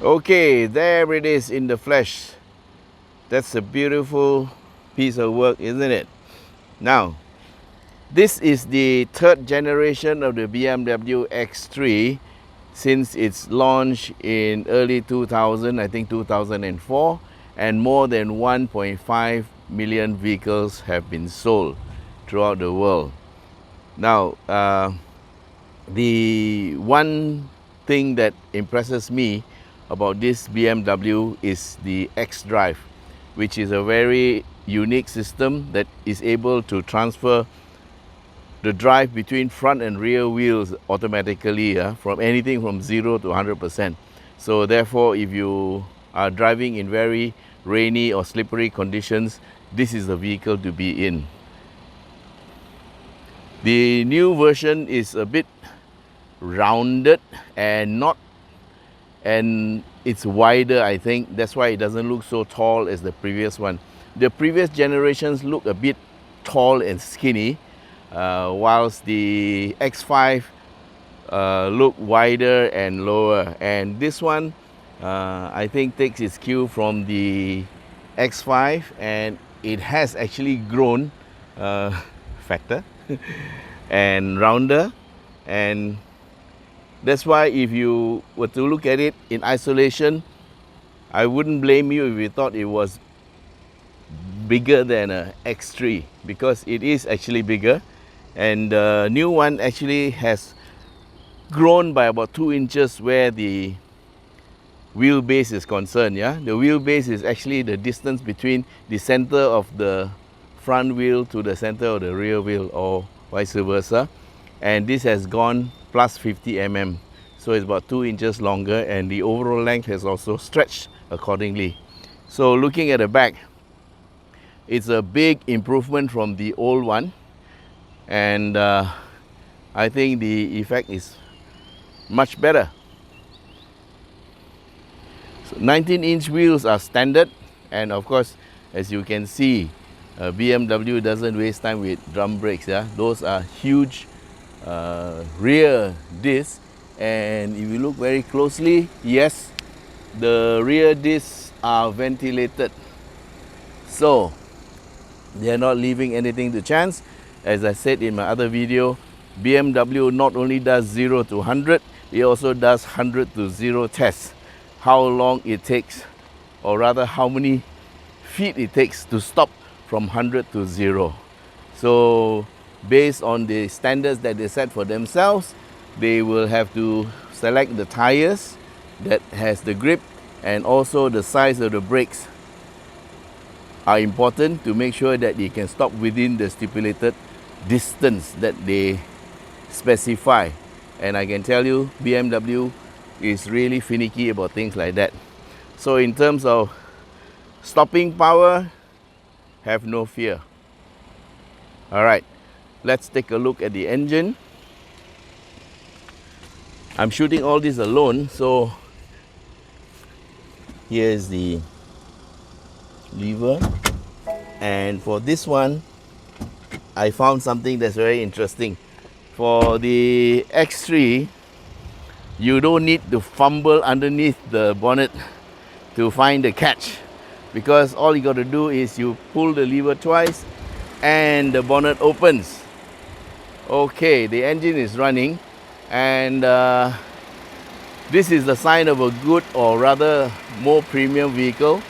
Okay, there it is in the flesh. That's a beautiful piece of work, isn't it? Now, this is the third generation of the BMW X3 since its launch in early 2000, I think 2004, and more than 1.5 million vehicles have been sold throughout the world. Now, the one thing that impresses me about this BMW is the xDrive, which is a very unique system that is able to transfer the drive between front and rear wheels automatically, from anything from 0 to 100%. So therefore, if you are driving in very rainy or slippery conditions, this is the vehicle to be in. The new version is a bit rounded and it's wider, I think. That's why it doesn't look so tall as the previous one. The previous generations look a bit tall and skinny, whilst the X5 look wider and lower. And this one, I think, takes its cue from the X5, and it has actually grown fatter and rounder. And that's why if you were to look at it in isolation, I wouldn't blame you if you thought it was bigger than a X3, because it is actually bigger. And the new one actually has grown by about 2 inches where the wheelbase is concerned. The wheelbase is actually the distance between the center of the front wheel to the center of the rear wheel, or vice versa. And this has gone plus 50 mm, so it's about 2 inches longer, and the overall length has also stretched accordingly. So looking at the back, it's a big improvement from the old one, and I think the effect is much better. So 19-inch wheels are standard, and of course, as you can see, BMW doesn't waste time with drum brakes. Those are huge rear discs, and if you look very closely, yes, the rear discs are ventilated, so they are not leaving anything to chance. As I said in my other video, BMW not only does 0 to 100, it also does 100 to 0 tests. How long it takes, or rather how many feet it takes to stop from 100 to 0. So based on the standards that they set for themselves, they will have to select the tires that has the grip, and also the size of the brakes are important to make sure that they can stop within the stipulated distance that they specify. And I can tell you, BMW is really finicky about things like that. So in terms of stopping power, have no fear. All right, let's take a look at the engine. I'm shooting all this alone, so here's the lever. And for this one, I found something that's very interesting. For the X3, you don't need to fumble underneath the bonnet to find the catch, because all you got to do is you pull the lever twice and the bonnet opens. Okay, the engine is running, and this is the sign of a good, or rather more premium vehicle.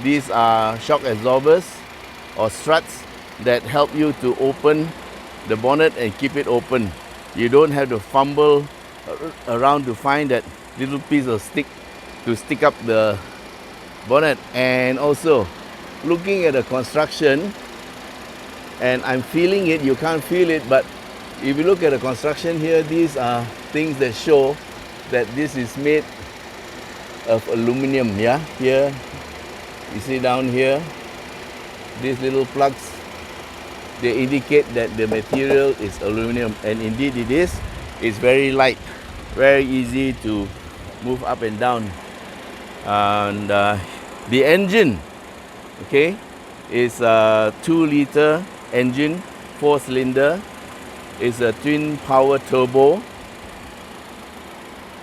These are shock absorbers or struts that help you to open the bonnet and keep it open. You don't have to fumble around to find that little piece of stick to stick up the bonnet. And also, looking at the construction, and I'm feeling it, you can't feel it, but if you look at the construction here, these are things that show that this is made of aluminum. Here, you see down here, these little plugs, they indicate that the material is aluminum, and indeed it is. It's very light, very easy to move up and down. And the engine, okay, is a 2-liter engine, 4-cylinder. It's a twin power turbo,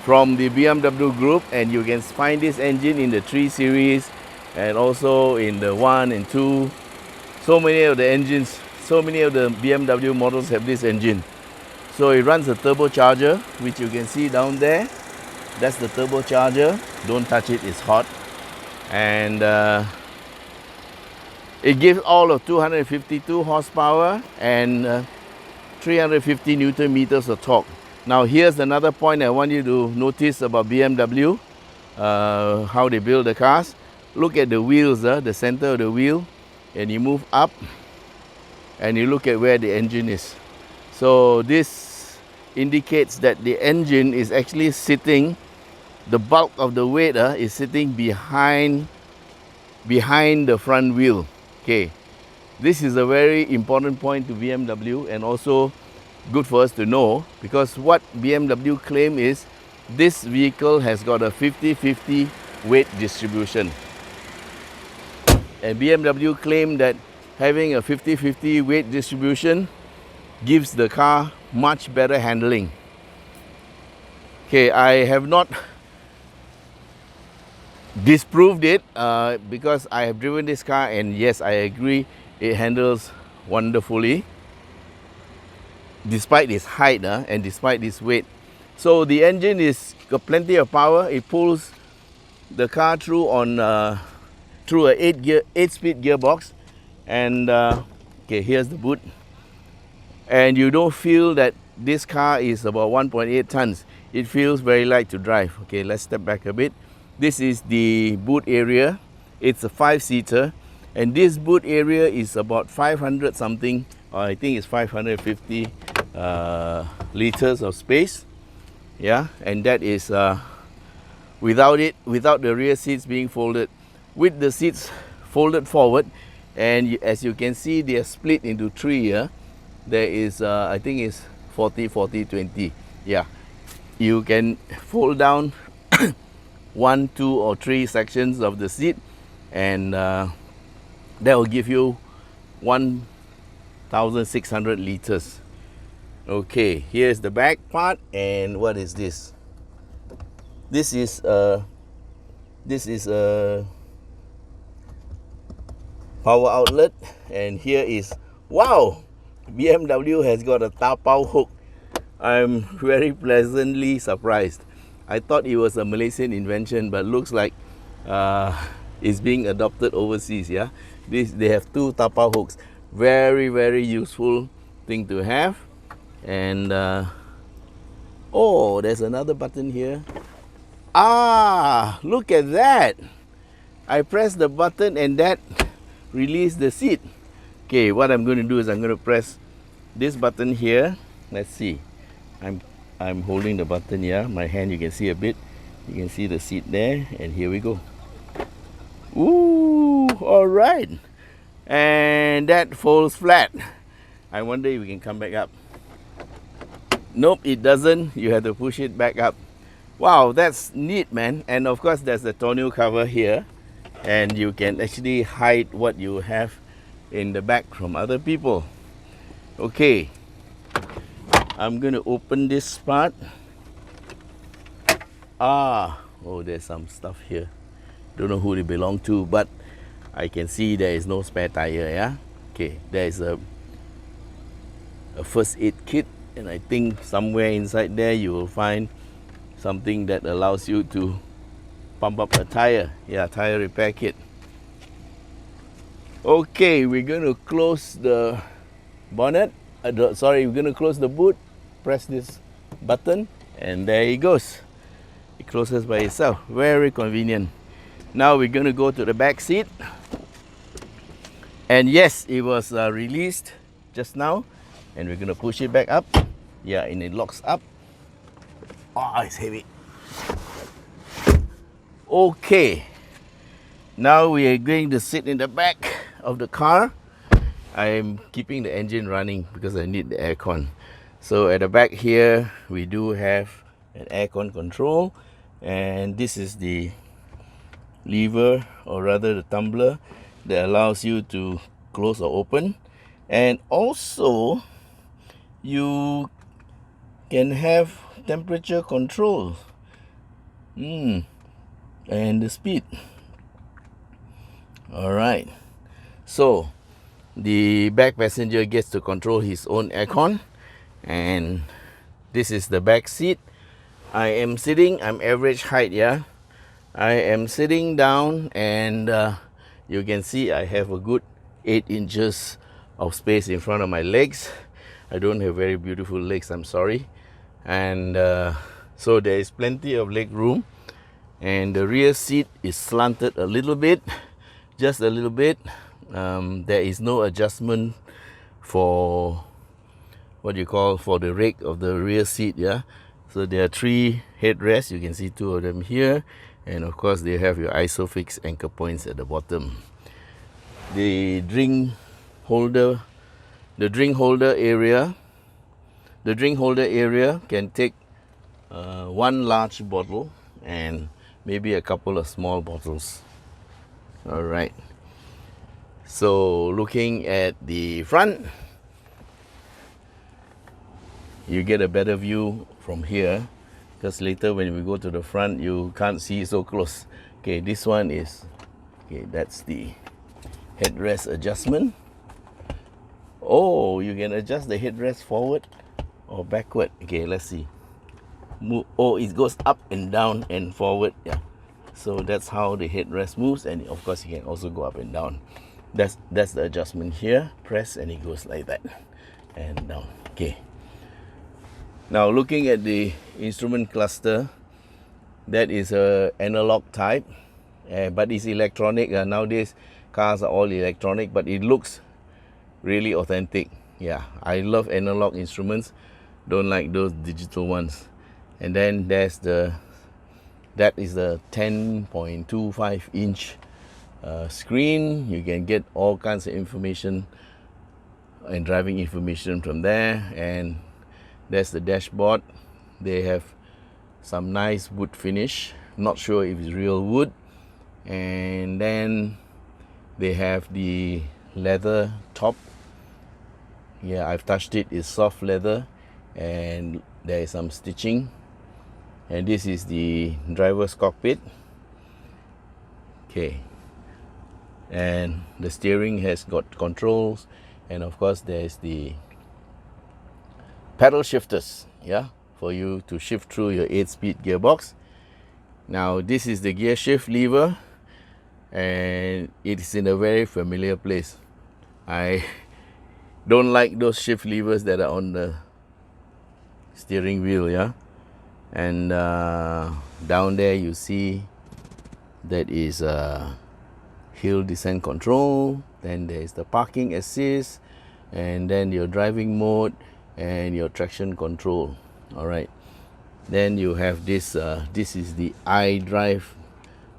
from the BMW group, and you can find this engine in the 3 Series and also in the 1 and 2. So many of the engines, so many of the BMW models have this engine. So it runs a turbocharger, which you can see down there. That's the turbocharger. Don't touch it, it's hot. And it gives all of 252 horsepower and 350 Newton meters of torque. Now here's another point I want you to notice about BMW, how they build the cars. Look at the wheels, the center of the wheel, and you move up and you look at where the engine is. So this indicates that the engine is actually sitting, the bulk of the weight is sitting behind the front wheel. Okay, this is a very important point to BMW and also good for us to know, because what BMW claim is this vehicle has got a 50-50 weight distribution. And BMW claim that having a 50-50 weight distribution gives the car much better handling. Okay, I have not disproved it because I have driven this car, and yes, I agree, it handles wonderfully despite its height and despite its weight. So the engine is got plenty of power. It pulls the car through on through a 8-speed gearbox. And okay, here's the boot, and you don't feel that this car is about 1.8 tons. It feels very light to drive. Okay, let's step back a bit. This is the boot area. It's a 5-seater, and this boot area is about 500 something, or I think it's 550 liters of space. Yeah, and that is without the rear seats being folded. With the seats folded forward, and as you can see, they are split into 3 here. There is I think it's 40-40-20. Yeah, you can fold down 1, 2 or 3 sections of the seat, and that will give you 1,600 liters. Okay, here's the back part. And what is this? This is a power outlet, and here is, wow, BMW has got a tapao hook. I'm very pleasantly surprised. I thought it was a Malaysian invention, but looks like it's being adopted overseas. Yeah, they have 2 tapao hooks. Very, very useful thing to have. And oh, there's another button here. Ah, look at that. I press the button and that released the seat. Okay, what I'm going to do is I'm going to press this button here. Let's see. I'm holding the button here. My hand, you can see a bit. You can see the seat there, and here we go. Ooh, all right. And that folds flat. I wonder if we can come back up. Nope, it doesn't. You have to push it back up. Wow, that's neat, man. And of course, there's the tonneau cover here, and you can actually hide what you have in the back from other people. Okay, I'm going to open this part. Oh, there's some stuff here. Don't know who they belong to, but I can see there is no spare tire. Yeah. Okay, there is a first aid kit, and I think somewhere inside there you will find something that allows you to pump up a tire. Yeah, tire repair kit. Okay, we're going to close the bonnet. We're going to close the boot. Press this button, and there it goes. It closes by itself. Very convenient. Now we're going to go to the back seat. And yes, it was released just now, and we're going to push it back up. Yeah, and it locks up. Oh, it's heavy. Okay, now we are going to sit in the back of the car. I'm keeping the engine running because I need the aircon. So at the back here, we do have an aircon control, and this is the lever, or rather the tumbler, that allows you to close or open. And also you can have temperature control. And the speed. Alright, so the back passenger gets to control his own aircon, and this is the back seat. I am sitting, I'm average height, yeah. I am sitting down, and you can see I have a good 8 inches of space in front of my legs. I don't have very beautiful legs, I'm sorry. And so there is plenty of leg room, and the rear seat is slanted a little bit, just a little bit. There is no adjustment for what you call for the rake of the rear seat, yeah. So there are 3 headrests, you can see 2 of them here, and of course they have your isofix anchor points at the bottom. The drink holder area can take 1 large bottle and maybe a couple of small bottles. All right, so looking at the front, you get a better view from here, because later when we go to the front you can't see so close. Okay, this one is, okay, that's the headrest adjustment. Oh, you can adjust the headrest forward or backward. Okay, let's see. Move. Oh, it goes up and down and forward, yeah. So that's how the headrest moves, and of course you can also go up and down. That's the adjustment here. Press and it goes like that and down. Okay, now looking at the instrument cluster, that is a analog type, but it's electronic. Nowadays cars are all electronic, but it looks really authentic. Yeah, I love analog instruments, don't like those digital ones. And then there's that is the 10.25 inch screen. You can get all kinds of information and driving information from there. And there's the dashboard. They have some nice wood finish, not sure if it's real wood. And then they have the leather top. Yeah, I've touched it. It's soft leather, and there is some stitching. And this is the driver's cockpit. Okay, and the steering has got controls, and of course there's the pedal shifters, yeah, for you to shift through your 8-speed gearbox. Now this is the gear shift lever, and it is in a very familiar place. I don't like those shift levers that are on the steering wheel, yeah. And down there you see that is hill descent control. Then there is the parking assist, and then your driving mode and your traction control. All right, then you have this this is the iDrive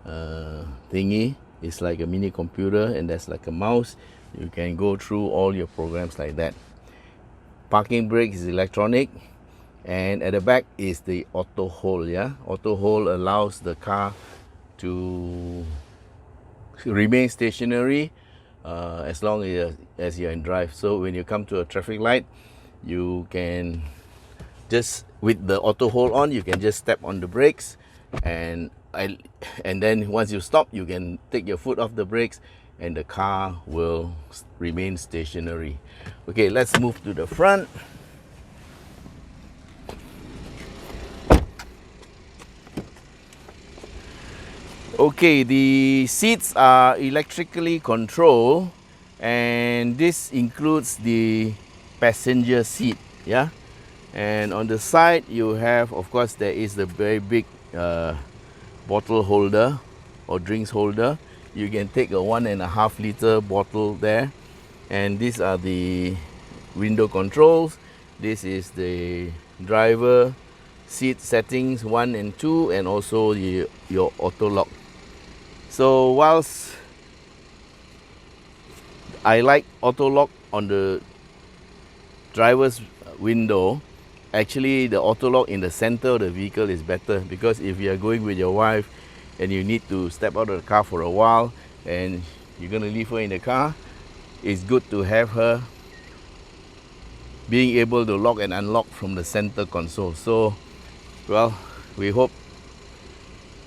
thingy. It's like a mini computer, and that's like a mouse. You can go through all your programs like that. Parking brake is electronic, and at the back is the auto hold. Yeah, auto hold allows the car to remain stationary as long as you're in drive. So when you come to a traffic light, you can just, with the auto hold on, you can just step on the brakes, and then once you stop, you can take your foot off the brakes and the car will remain stationary. Okay, let's move to the front. Okay, the seats are electrically controlled, and this includes the passenger seat, yeah. And on the side you have, of course, there is the very big bottle holder or drinks holder. You can take a 1.5 liter bottle there, and these are the window controls. This is the driver seat settings 1 and 2, and also your auto lock. So whilst I like auto lock on the driver's window, actually the auto lock in the center of the vehicle is better, because if you are going with your wife and you need to step out of the car for a while and you're going to leave her in the car, it's good to have her being able to lock and unlock from the center console. So, well, we hope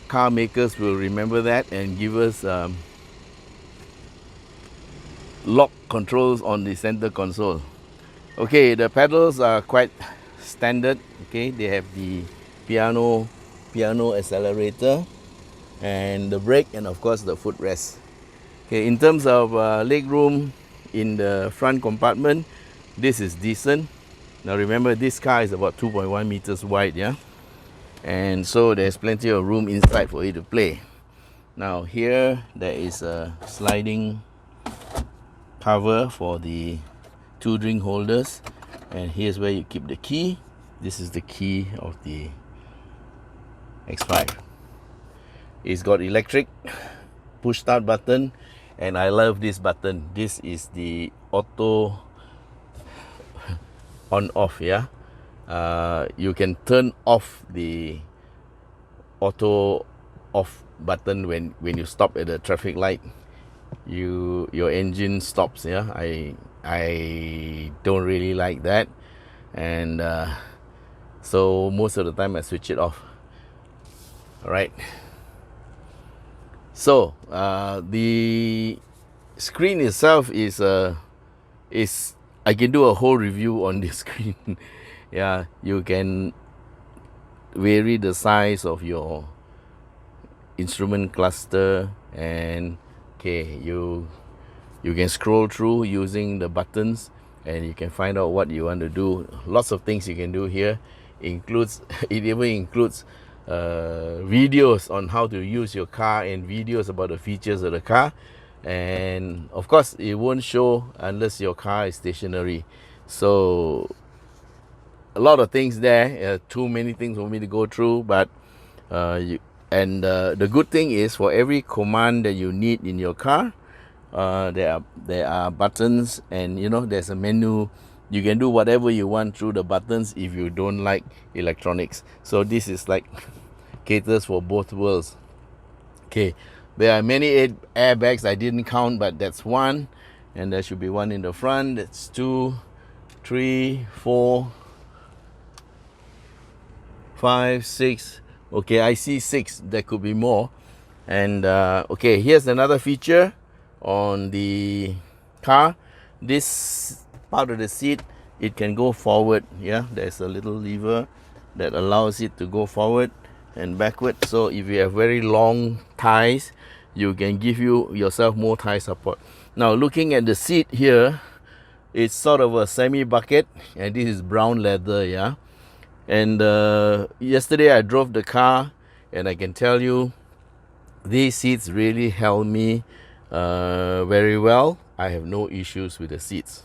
car makers will remember that and give us lock controls on the center console. Okay, the pedals are quite standard. Okay, they have the piano accelerator and the brake, and of course the footrest. Okay, in terms of leg room in the front compartment, this is decent. Now remember, this car is about 2.1 meters wide, yeah, and so there's plenty of room inside for you to play. Now here there is a sliding cover for the 2 drink holders, and here's where you keep the key. This is the key of the X5. It's got electric push start button, and I love this button. This is the auto on off, yeah. You can turn off the auto off button when you stop at the traffic light. Your engine stops, yeah. I don't really like that, and so most of the time I switch it off. All right, so the screen itself is I can do a whole review on this screen. Yeah, you can vary the size of your instrument cluster, and okay, you can scroll through using the buttons, and you can find out what you want to do. Lots of things you can do here. It even includes videos on how to use your car and videos about the features of the car. And of course, it won't show unless your car is stationary. So a lot of things there, too many things for me to go through, but the good thing is, for every command that you need in your car, there are buttons, and there's a menu. You can do whatever you want through the buttons if you don't like electronics. So this is like caters for both worlds. Okay, there are many airbags. I didn't count, but that's 1, and there should be 1 in the front. That's 2, 3, 4, 5, 6. Okay, I see 6. There could be more. And okay, here's another feature on the car. This part of the seat, it can go forward. Yeah, there's a little lever that allows it to go forward and backward. So if you have very long thighs, you can give yourself more thigh support. Now looking at the seat here, it's sort of a semi bucket, and this is brown leather, yeah. And yesterday I drove the car, and I can tell you these seats really held me very well. I have no issues with the seats.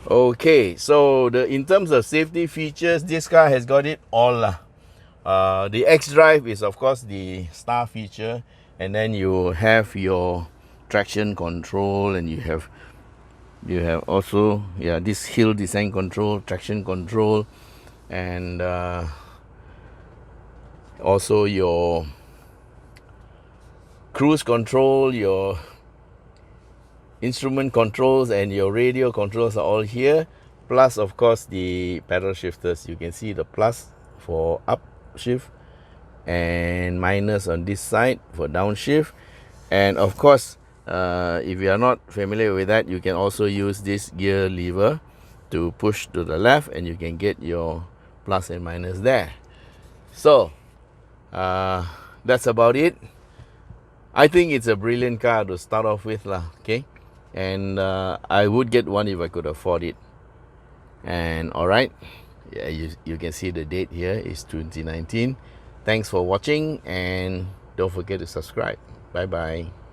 Okay, so in terms of safety features, this car has got it all. The xDrive is of course the star feature, and then you have your traction control, and you have also this hill descent control, traction control, and also your cruise control, your instrument controls, and your radio controls are all here. Plus of course the pedal shifters. You can see the plus for up shift and minus on this side for downshift. And of course, if you are not familiar with that, you can also use this gear lever to push to the left, and you can get your plus and minus there. So that's about it. I think it's a brilliant car to start off with lah. Okay, and I would get one if I could afford it. And alright, yeah, you can see the date here is 2019. Thanks for watching, and don't forget to subscribe. Bye bye.